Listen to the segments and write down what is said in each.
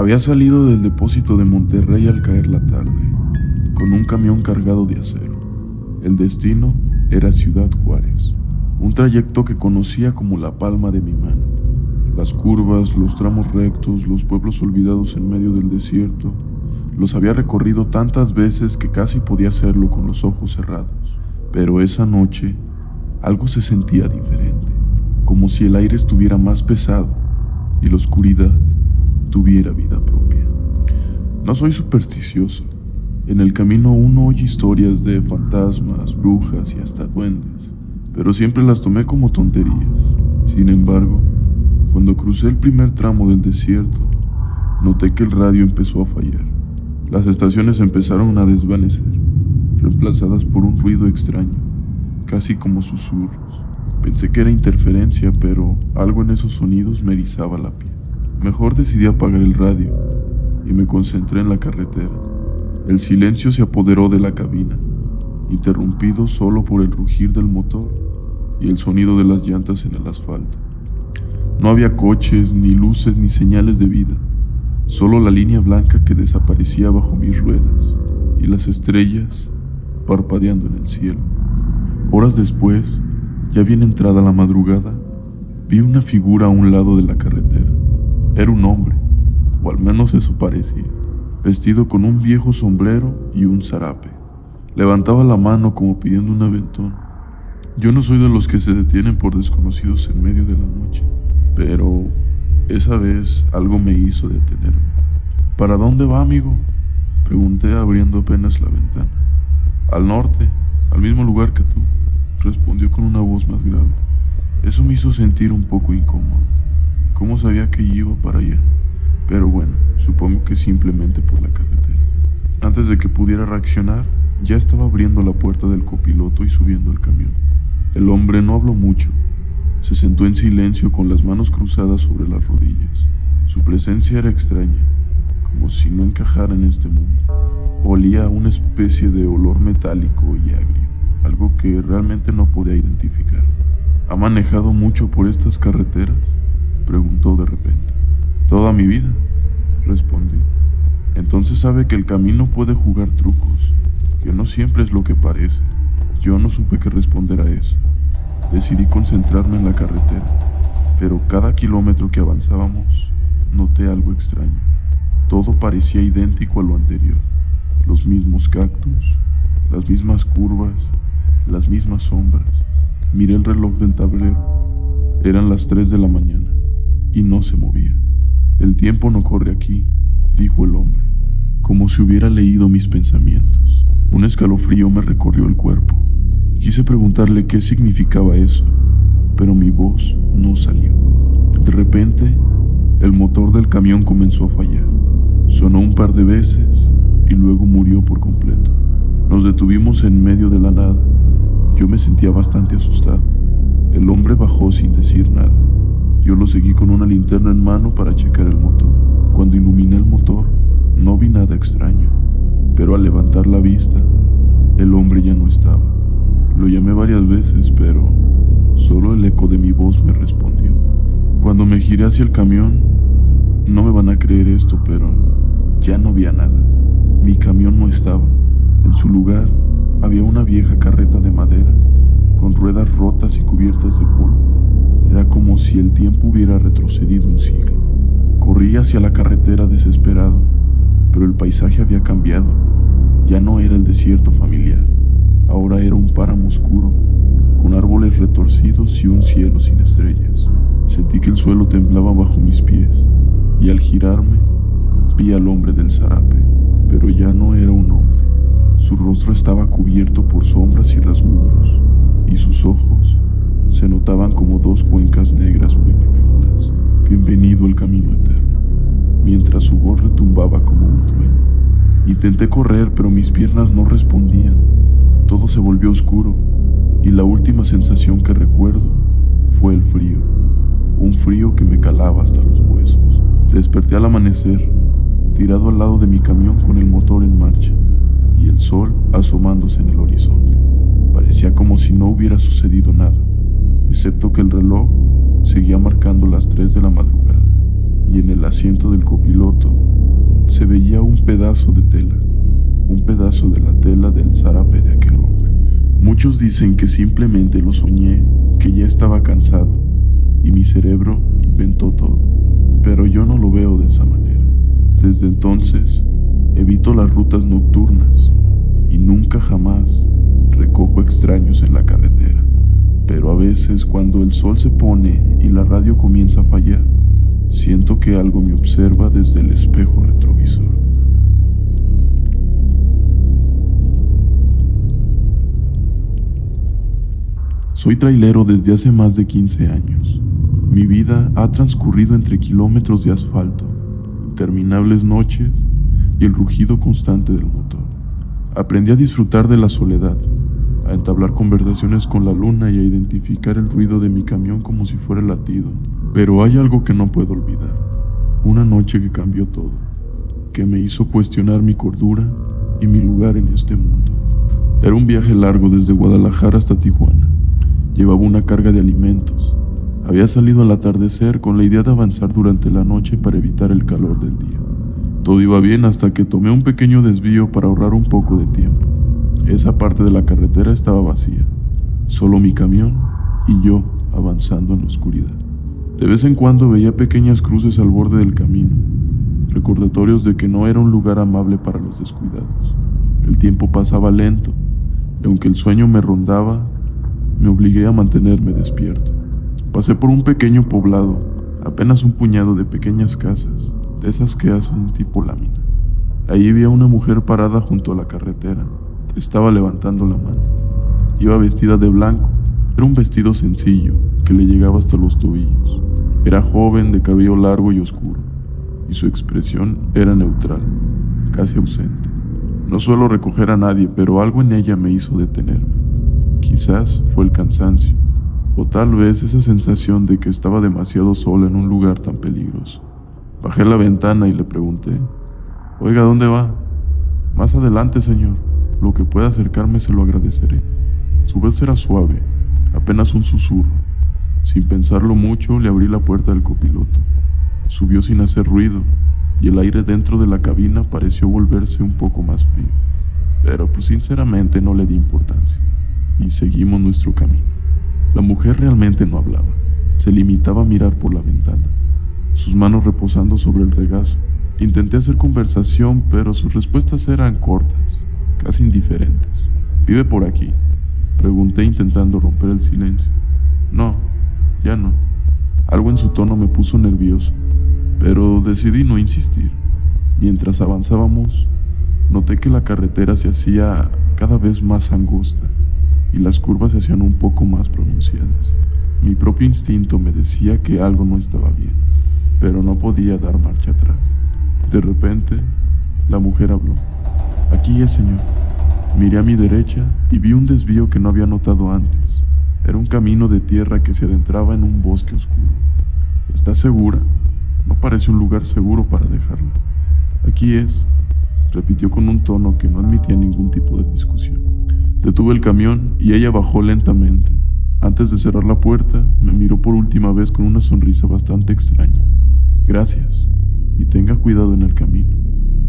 Había salido del depósito de Monterrey al caer la tarde, con un camión cargado de acero. El destino era Ciudad Juárez, un trayecto que conocía como la palma de mi mano. Las curvas, los tramos rectos, los pueblos olvidados en medio del desierto, los había recorrido tantas veces que casi podía hacerlo con los ojos cerrados. Pero esa noche, algo se sentía diferente, como si el aire estuviera más pesado y la oscuridad tuviera vida propia. No soy supersticioso. En el camino uno oye historias de fantasmas, brujas y hasta duendes, pero siempre las tomé como tonterías. Sin embargo, cuando crucé el primer tramo del desierto, noté que el radio empezó a fallar. Las estaciones empezaron a desvanecer, reemplazadas por un ruido extraño, casi como susurros. Pensé que era interferencia, pero algo en esos sonidos me erizaba la piel. Mejor decidí apagar el radio y me concentré en la carretera. El silencio se apoderó de la cabina, interrumpido solo por el rugir del motor y el sonido de las llantas en el asfalto. No había coches, ni luces, ni señales de vida, solo la línea blanca que desaparecía bajo mis ruedas y las estrellas parpadeando en el cielo. Horas después, ya bien entrada la madrugada, vi una figura a un lado de la carretera. Era un hombre, o al menos eso parecía, vestido con un viejo sombrero y un zarape. Levantaba la mano como pidiendo un aventón. Yo no soy de los que se detienen por desconocidos en medio de la noche, pero esa vez algo me hizo detenerme. ¿Para dónde va, amigo?, pregunté abriendo apenas la ventana. Al norte, al mismo lugar que tú, respondió con una voz más grave. Eso me hizo sentir un poco incómodo. ¿Cómo sabía que iba para allá? Pero bueno, supongo que simplemente por la carretera. Antes de que pudiera reaccionar, ya estaba abriendo la puerta del copiloto y subiendo al camión. El hombre no habló mucho. Se sentó en silencio con las manos cruzadas sobre las rodillas. Su presencia era extraña, como si no encajara en este mundo. Olía a una especie de olor metálico y agrio, algo que realmente no podía identificar. ¿Ha manejado mucho por estas carreteras?, preguntó de repente. Toda mi vida, respondí. Entonces sabe que el camino puede jugar trucos, que no siempre es lo que parece. Yo no supe qué responder a eso. Decidí concentrarme en la carretera, pero cada kilómetro que avanzábamos, noté algo extraño. Todo parecía idéntico a lo anterior. Los mismos cactus, las mismas curvas, las mismas sombras. Miré el reloj del tablero. Eran las 3 de la mañana y no se movía. El tiempo no corre aquí, dijo el hombre, como si hubiera leído mis pensamientos. Un escalofrío me recorrió el cuerpo. Quise preguntarle qué significaba eso, pero mi voz no salió. De repente, el motor del camión comenzó a fallar. Sonó un par de veces y luego murió por completo. Nos detuvimos en medio de la nada. Yo me sentía bastante asustado. El hombre bajó sin decir nada. Yo lo seguí con una linterna en mano para checar el motor. Cuando iluminé el motor, no vi nada extraño, pero al levantar la vista, el hombre ya no estaba. Lo llamé varias veces, pero solo el eco de mi voz me respondió. Cuando me giré hacia el camión, no me van a creer esto, pero ya no había nada. Mi camión no estaba. En su lugar, había una vieja carreta de madera, con ruedas rotas y cubiertas de polvo. Era como si el tiempo hubiera retrocedido un siglo. Corrí hacia la carretera desesperado, pero el paisaje había cambiado. Ya no era el desierto familiar. Ahora era un páramo oscuro, con árboles retorcidos y un cielo sin estrellas. Sentí que el suelo temblaba bajo mis pies, y al girarme, vi al hombre del zarape, pero ya no era un hombre. Su rostro estaba cubierto por sombras y rasguños, y sus ojos se notaban como 2 cuencas negras muy profundas. Bienvenido al camino eterno, mientras su voz retumbaba como un trueno. Intenté correr, pero mis piernas no respondían. Todo se volvió oscuro, y la última sensación que recuerdo fue el frío, un frío que me calaba hasta los huesos. Desperté al amanecer, tirado al lado de mi camión con el motor en marcha, y el sol asomándose en el horizonte. Parecía como si no hubiera sucedido nada, excepto que el reloj seguía marcando las 3 de la madrugada, y en el asiento del copiloto se veía un pedazo de tela, un pedazo de la tela del zarape de aquel hombre. Muchos dicen que simplemente lo soñé, que ya estaba cansado y mi cerebro inventó todo, pero yo no lo veo de esa manera. Desde entonces evito las rutas nocturnas y nunca jamás recojo extraños en la carretera. Pero a veces cuando el sol se pone y la radio comienza a fallar, siento que algo me observa desde el espejo retrovisor. Soy trailero desde hace más de 15 años. Mi vida ha transcurrido entre kilómetros de asfalto, interminables noches y el rugido constante del motor. Aprendí a disfrutar de la soledad, a entablar conversaciones con la luna y a identificar el ruido de mi camión como si fuera el latido. Pero hay algo que no puedo olvidar. Una noche que cambió todo, que me hizo cuestionar mi cordura y mi lugar en este mundo. Era un viaje largo desde Guadalajara hasta Tijuana. Llevaba una carga de alimentos. Había salido al atardecer con la idea de avanzar durante la noche para evitar el calor del día. Todo iba bien hasta que tomé un pequeño desvío para ahorrar un poco de tiempo. Esa parte de la carretera estaba vacía, solo mi camión y yo avanzando en la oscuridad. De vez en cuando veía pequeñas cruces al borde del camino, recordatorios de que no era un lugar amable para los descuidados. El tiempo pasaba lento, y aunque el sueño me rondaba, me obligué a mantenerme despierto. Pasé por un pequeño poblado, apenas un puñado de pequeñas casas, de esas que hacen tipo lámina. Ahí vi a una mujer parada junto a la carretera. Estaba levantando la mano. Iba vestida de blanco. Era un vestido sencillo que le llegaba hasta los tobillos. Era joven, de cabello largo y oscuro, y su expresión era neutral, casi ausente. No suelo recoger a nadie, pero algo en ella me hizo detenerme. Quizás fue el cansancio, o tal vez esa sensación de que estaba demasiado sola en un lugar tan peligroso. Bajé la ventana y le pregunté: «Oiga, ¿dónde va?» «Más adelante, señor. Lo que pueda acercarme se lo agradeceré». Su voz era suave, apenas un susurro. Sin pensarlo mucho, le abrí la puerta del copiloto. Subió sin hacer ruido, y el aire dentro de la cabina pareció volverse un poco más frío. Pero pues sinceramente no le di importancia, y seguimos nuestro camino. La mujer realmente no hablaba, se limitaba a mirar por la ventana, sus manos reposando sobre el regazo. Intenté hacer conversación, pero sus respuestas eran cortas, casi indiferentes. «¿Vive por aquí?», pregunté intentando romper el silencio. «No, ya no». Algo en su tono me puso nervioso, pero decidí no insistir. Mientras avanzábamos, noté que la carretera se hacía cada vez más angosta y las curvas se hacían un poco más pronunciadas. Mi propio instinto me decía que algo no estaba bien, pero no podía dar marcha atrás. De repente, la mujer habló. «Aquí es, señor». Miré a mi derecha y vi un desvío que no había notado antes. Era un camino de tierra que se adentraba en un bosque oscuro. «¿Estás segura? No parece un lugar seguro para dejarla». «Aquí es», repitió con un tono que no admitía ningún tipo de discusión. Detuve el camión y ella bajó lentamente. Antes de cerrar la puerta, me miró por última vez con una sonrisa bastante extraña. «Gracias, y tenga cuidado en el camino».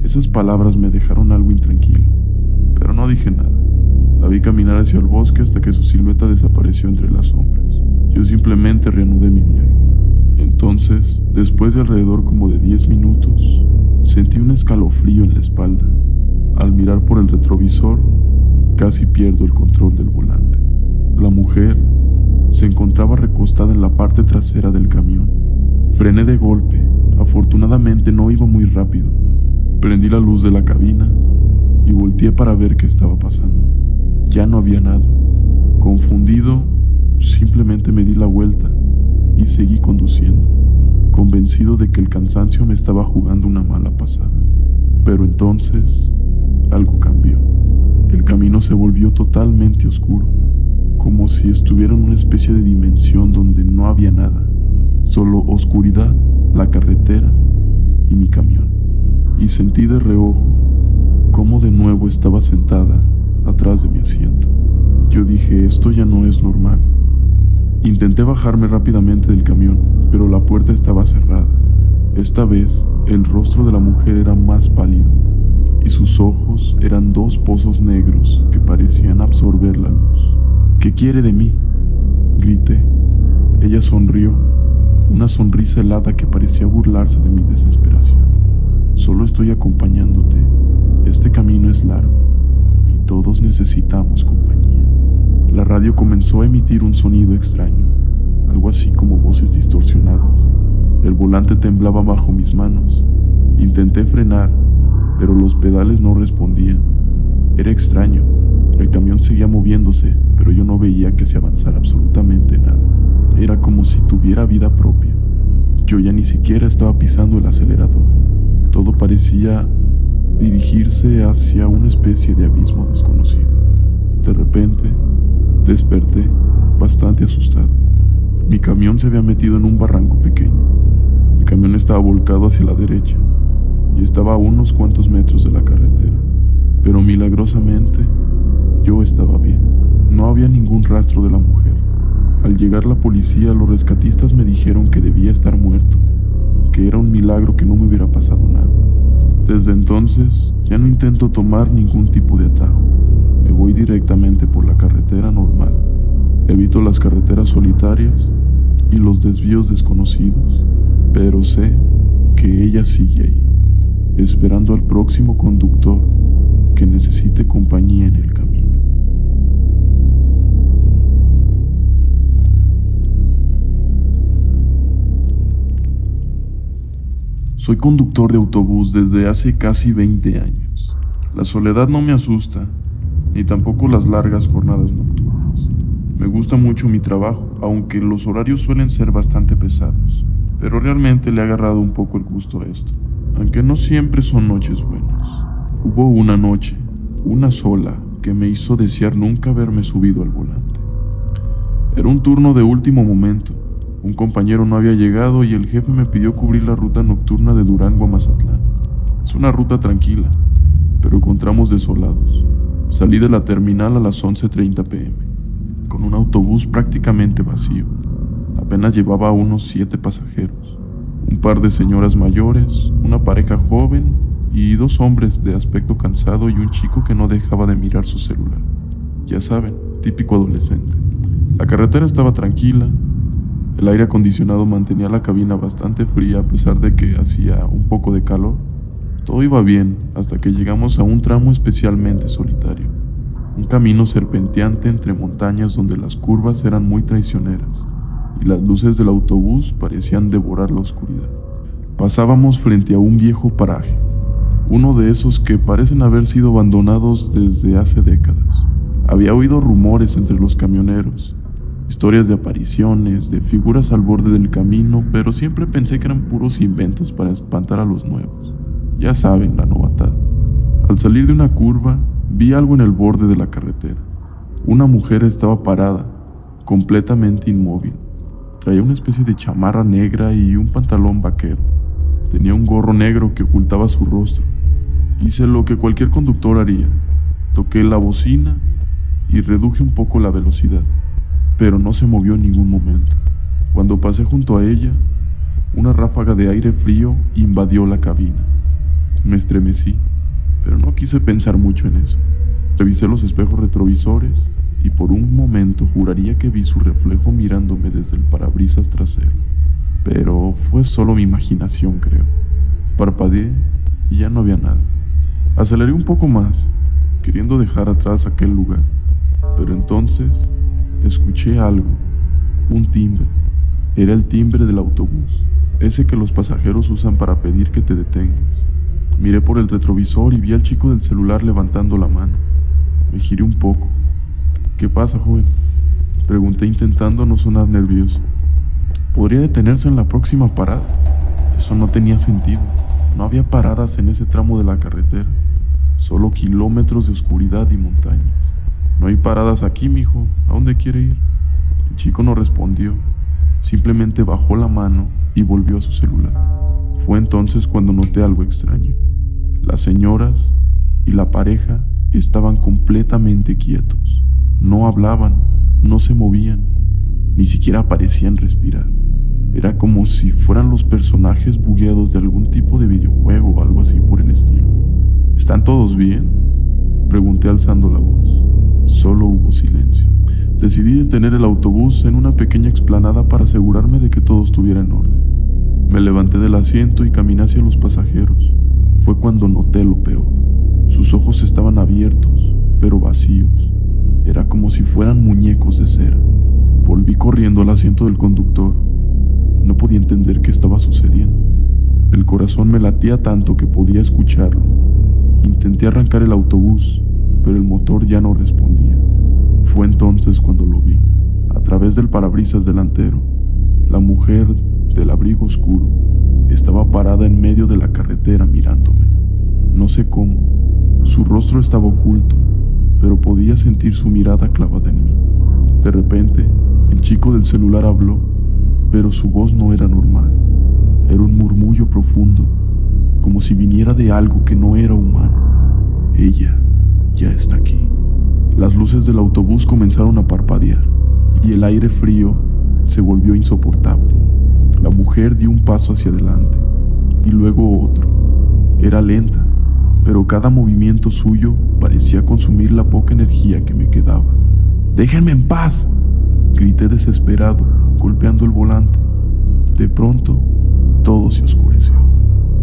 Esas palabras me dejaron algo intranquilo, pero no dije nada. La vi caminar hacia el bosque hasta que su silueta desapareció entre las sombras. Yo simplemente reanudé mi viaje. Entonces, después de alrededor como de 10 minutos, sentí un escalofrío en la espalda. Al mirar por el retrovisor, casi pierdo el control del volante. La mujer se encontraba recostada en la parte trasera del camión. Frené de golpe. Afortunadamente no iba muy rápido. Prendí la luz de la cabina y volteé para ver qué estaba pasando. Ya no había nada. Confundido, simplemente me di la vuelta y seguí conduciendo, convencido de que el cansancio me estaba jugando una mala pasada. Pero entonces, algo cambió. El camino se volvió totalmente oscuro, como si estuviera en una especie de dimensión donde no había nada, solo oscuridad, la carretera y mi camión. Y sentí de reojo cómo de nuevo estaba sentada atrás de mi asiento. Yo dije, esto ya no es normal. Intenté bajarme rápidamente del camión, pero la puerta estaba cerrada. Esta vez, el rostro de la mujer era más pálido y sus ojos eran dos pozos negros que parecían absorber la luz. ¿Qué quiere de mí?, grité. Ella sonrió, una sonrisa helada que parecía burlarse de mi desesperación. Solo estoy acompañándote. Este camino es largo y todos necesitamos compañía. La radio comenzó a emitir un sonido extraño, algo así como voces distorsionadas. El volante temblaba bajo mis manos. Intenté frenar, pero los pedales no respondían. Era extraño. El camión seguía moviéndose, pero yo no veía que se avanzara absolutamente nada. Era como si tuviera vida propia. Yo ya ni siquiera estaba pisando el acelerador. Todo parecía dirigirse hacia una especie de abismo desconocido. De repente, desperté, bastante asustado. Mi camión se había metido en un barranco pequeño. El camión estaba volcado hacia la derecha y estaba a unos cuantos metros de la carretera. Pero milagrosamente, yo estaba bien. No había ningún rastro de la mujer. Al llegar la policía, los rescatistas me dijeron que debía estar muerto, que era un milagro que no me hubiera pasado nada. Desde entonces, ya no intento tomar ningún tipo de atajo. Me voy directamente por la carretera normal. Evito las carreteras solitarias y los desvíos desconocidos, pero sé que ella sigue ahí, esperando al próximo conductor que necesite compañía en el camino. Soy conductor de autobús desde hace casi 20 años. La soledad no me asusta, ni tampoco las largas jornadas nocturnas. Me gusta mucho mi trabajo, aunque los horarios suelen ser bastante pesados, pero realmente le he agarrado un poco el gusto a esto, aunque no siempre son noches buenas. Hubo una noche, una sola, que me hizo desear nunca haberme subido al volante. Era un turno de último momento. Un compañero no había llegado y el jefe me pidió cubrir la ruta nocturna de Durango a Mazatlán. Es una ruta tranquila, pero con tramos desolados. Salí de la terminal a las 11:30 p.m., con un autobús prácticamente vacío. Apenas llevaba a unos 7 pasajeros, un par de señoras mayores, una pareja joven y 2 hombres de aspecto cansado y un chico que no dejaba de mirar su celular. Ya saben, típico adolescente. La carretera estaba tranquila. El aire acondicionado mantenía la cabina bastante fría a pesar de que hacía un poco de calor. Todo iba bien hasta que llegamos a un tramo especialmente solitario. Un camino serpenteante entre montañas donde las curvas eran muy traicioneras y las luces del autobús parecían devorar la oscuridad. Pasábamos frente a un viejo paraje, uno de esos que parecen haber sido abandonados desde hace décadas. Había oído rumores entre los camioneros, historias de apariciones, de figuras al borde del camino, pero siempre pensé que eran puros inventos para espantar a los nuevos. Ya saben, la novatada. Al salir de una curva, vi algo en el borde de la carretera. Una mujer estaba parada, completamente inmóvil. Traía una especie de chamarra negra y un pantalón vaquero. Tenía un gorro negro que ocultaba su rostro. Hice lo que cualquier conductor haría. Toqué la bocina y reduje un poco la velocidad, pero no se movió en ningún momento. Cuando pasé junto a ella, una ráfaga de aire frío invadió la cabina. Me estremecí, pero no quise pensar mucho en eso. Revisé los espejos retrovisores y por un momento juraría que vi su reflejo mirándome desde el parabrisas trasero. Pero fue solo mi imaginación, creo. Parpadeé y ya no había nada. Aceleré un poco más, queriendo dejar atrás aquel lugar, pero entonces escuché algo, un timbre. Era el timbre del autobús, ese que los pasajeros usan para pedir que te detengas. Miré por el retrovisor y vi al chico del celular levantando la mano. Me giré un poco. ¿Qué pasa, joven?, pregunté intentando no sonar nervioso. ¿Podría detenerse en la próxima parada? Eso no tenía sentido. No había paradas en ese tramo de la carretera, solo kilómetros de oscuridad y montañas. No hay paradas aquí, mijo. ¿A dónde quiere ir? El chico no respondió. Simplemente bajó la mano y volvió a su celular. Fue entonces cuando noté algo extraño. Las señoras y la pareja estaban completamente quietos. No hablaban, no se movían, ni siquiera parecían respirar. Era como si fueran los personajes bugueados de algún tipo de videojuego o algo así por el estilo. ¿Están todos bien?, pregunté alzando la voz. Solo hubo silencio. Decidí detener el autobús en una pequeña explanada para asegurarme de que todo estuviera en orden. Me levanté del asiento y caminé hacia los pasajeros. Fue cuando noté lo peor. Sus ojos estaban abiertos, pero vacíos. Era como si fueran muñecos de cera. Volví corriendo al asiento del conductor. No podía entender qué estaba sucediendo. El corazón me latía tanto que podía escucharlo. Intenté arrancar el autobús, pero el motor ya no respondía. Fue entonces cuando lo vi, a través del parabrisas delantero. La mujer del abrigo oscuro estaba parada en medio de la carretera mirándome. No sé cómo, su rostro estaba oculto, pero podía sentir su mirada clavada en mí. De repente, el chico del celular habló, pero su voz no era normal. Era un murmullo profundo, como si viniera de algo que no era humano. Ella ya está aquí. Las luces del autobús comenzaron a parpadear y el aire frío se volvió insoportable. La mujer dio un paso hacia adelante y luego otro. Era lenta, pero cada movimiento suyo parecía consumir la poca energía que me quedaba. ¡Déjenme en paz!, grité desesperado, golpeando el volante. De pronto, todo se oscureció.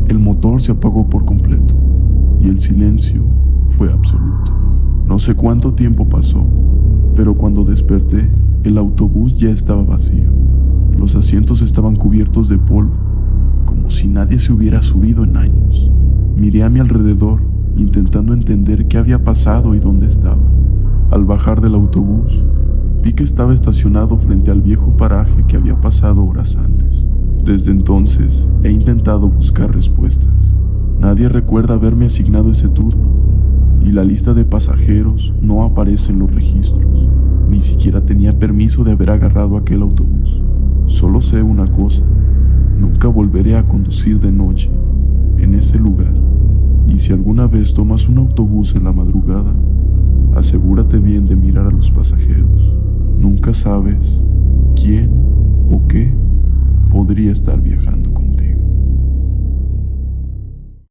El motor se apagó por completo y el silencio fue absoluto. No sé cuánto tiempo pasó, pero cuando desperté, el autobús ya estaba vacío. Los asientos estaban cubiertos de polvo, como si nadie se hubiera subido en años. Miré a mi alrededor, intentando entender qué había pasado y dónde estaba. Al bajar del autobús, vi que estaba estacionado frente al viejo paraje que había pasado horas antes. Desde entonces, he intentado buscar respuestas. Nadie recuerda haberme asignado ese turno, y la lista de pasajeros no aparece en los registros. Ni siquiera tenía permiso de haber agarrado aquel autobús. Solo sé una cosa: nunca volveré a conducir de noche en ese lugar. Y si alguna vez tomas un autobús en la madrugada, asegúrate bien de mirar a los pasajeros. Nunca sabes quién o qué podría estar viajando.